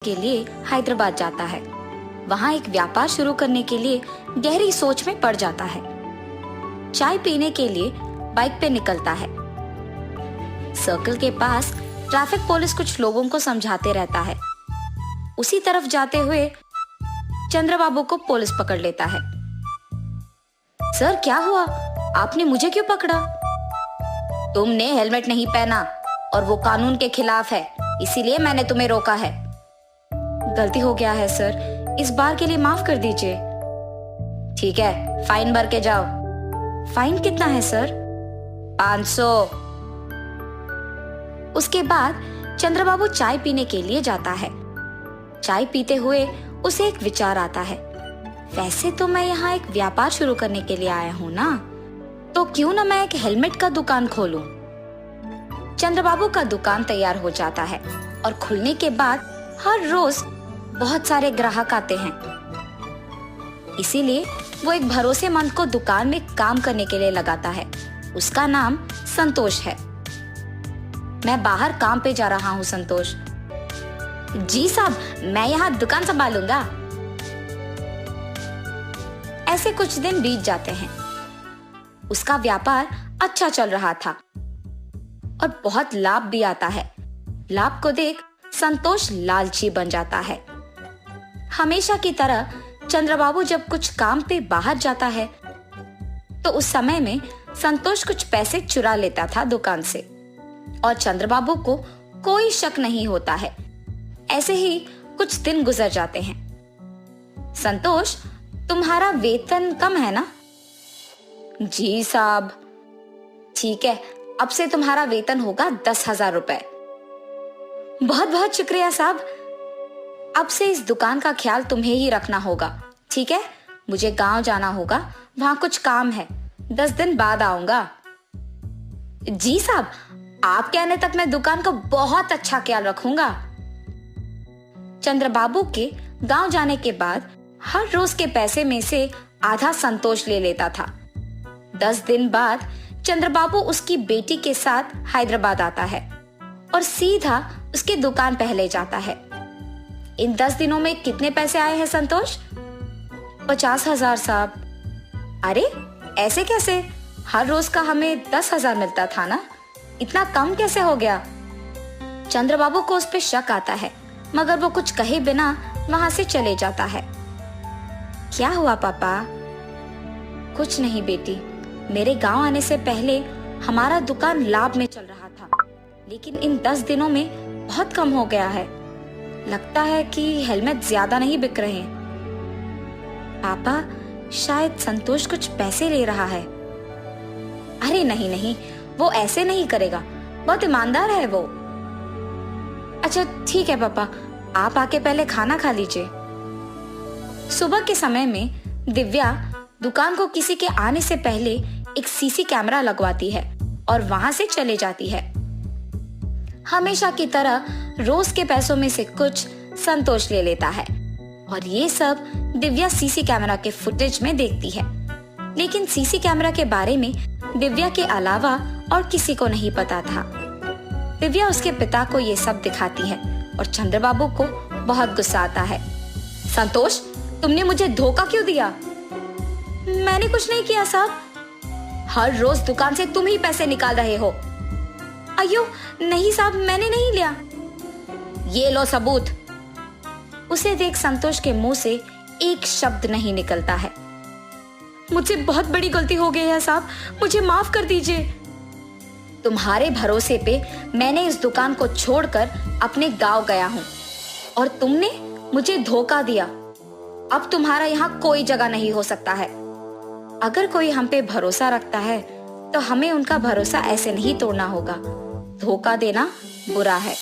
के लिए हैदराबाद जाता है। वहाँ एक व्यापार शुरू करने के लिए गहरी सोच में पड़ जाता है। चाय पीने के लिए बाइक पे निकलता है। सर्कल के पास ट्रैफिक पुलिस कुछ लोगों को समझाते रहता है। उसी तरफ जाते हुए चंद्रबाबू को पुलिस पकड़ लेता है। सर क्या हुआ, आपने मुझे क्यों पकड़ा? तुमने हेलमेट नहीं पहना और वो कानून के खिलाफ है, इसीलिए मैंने तुम्हें रोका है। गलती हो गया है सर, इस बार के लिए माफ कर दीजिए। ठीक है, फाइन भर के जाओ। फाइन कितना है सर? 500। उसके बाद चंद्रबाबू चाय पीने के लिए जाता है। चाय पीते हुए उसे एक विचार आता है, वैसे तो मैं यहाँ एक व्यापार शुरू करने के लिए आया हूँ ना, तो क्यों ना मैं एक हेलमेट का दुकान खोलूं। चंद्रबाबू का दुकान तैयार हो जाता है और खुलने के बाद हर रोज बहुत सारे ग्राहक आते हैं। इसीलिए वो एक भरोसेमंद को दुकान में काम करने के लिए लगाता है। उसका नाम संतोष है। मैं बाहर काम पे जा रहा हूँ संतोष। जी साहब, मैं यहाँ दुकान संभालूंगा। ऐसे कुछ दिन बीत जाते हैं। उसका व्यापार अच्छा चल रहा था और बहुत लाभ भी आता है। लाभ को देख संतोष लालची बन जाता है। हमेशा की तरह चंद्रबाबू जब कुछ काम पे बाहर जाता है तो उस समय में संतोष कुछ पैसे चुरा लेता था दुकान से और चंद्रबाबू को कोई शक नहीं होता है। ऐसे ही कुछ दिन गुजर जाते हैं। संतोष, तुम्हारा वेतन कम है ना? जी साहब। ठीक है, अब से तुम्हारा वेतन होगा 10,000 रुपए। बहुत बहुत शुक्रिया साहब। अब से इस दुकान का ख्याल तुम्हें ही रखना होगा, ठीक है? मुझे गांव जाना होगा, वहां कुछ काम है। 10 दिन बाद आऊंगा। जी साहब, आप कहने तक मैं दुकान का बहुत अच्छा ख्याल रखूंगा। चंद्रबाबू के गांव जाने के बाद हर रोज के पैसे में से आधा संतोष ले लेता था। 10 दिन बाद चंद्रबाबू उसकी बेटी के साथ हैदराबाद आता है और सीधा उसकी दुकान पे ले जाता है। इन 10 दिनों में कितने पैसे आए हैं संतोष? 50,000 साहब। अरे ऐसे कैसे? हर रोज का हमें 10,000 मिलता था ना, इतना कम कैसे हो गया? चंद्रबाबू को उस पे शक आता है, मगर वो कुछ कहे बिना वहां से चले जाता है। क्या हुआ पापा? कुछ नहीं बेटी, मेरे गांव आने से पहले हमारा दुकान लाभ में चल रहा था, लेकिन इन 10 दिनों में बहुत कम हो गया है। लगता है कि हेलमेट ज्यादा नहीं बिक रहे। पापा, शायद संतोष कुछ पैसे ले रहा है। अरे नहीं नहीं, वो ऐसे नहीं करेगा, बहुत ईमानदार है वो। अच्छा ठीक है पापा, आप आके पहले खाना खा लीजिए। सुबह के समय में दिव्या दुकान को किसी के आने से पहले एक सीसी कैमरा लगवाती है और वहां से चले जाती है। हमेशा की तरह रोज के पैसों में से कुछ संतोष ले लेता है और ये सब दिव्या सीसी कैमरा के फुटेज में देखती है। लेकिन सीसी कैमरा के बारे में दिव्या के अलावा और किसी को नहीं पता था। दिव्या उसके पिता को ये सब दिखाती है और चंद्रबाबू को बहुत गुस्सा आता है। संतोष, तुमने मुझे धोखा क्यों दिया? मैंने कुछ नहीं किया साहब। हर रोज दुकान से तुम ही पैसे निकाल रहे हो। अयो नहीं साहब, मैंने नहीं लिया। ये लो सबूत। उसे देख संतोष के मुंह से एक शब्द नहीं निकलता है। मुझसे बहुत बड़ी गलती हो गई है साहब, मुझे माफ कर दीजिए। तुम्हारे भरोसे पे मैंने इस दुकान को छोड़कर अपने गांव गया हूँ और तुमने मुझे धोखा दिया। अब तुम्हारा यहाँ कोई जगह नहीं हो सकता है। अगर कोई हम पे भरोसा रखता है तो हमें उनका भरोसा ऐसे नहीं तोड़ना होगा। धोखा देना बुरा है।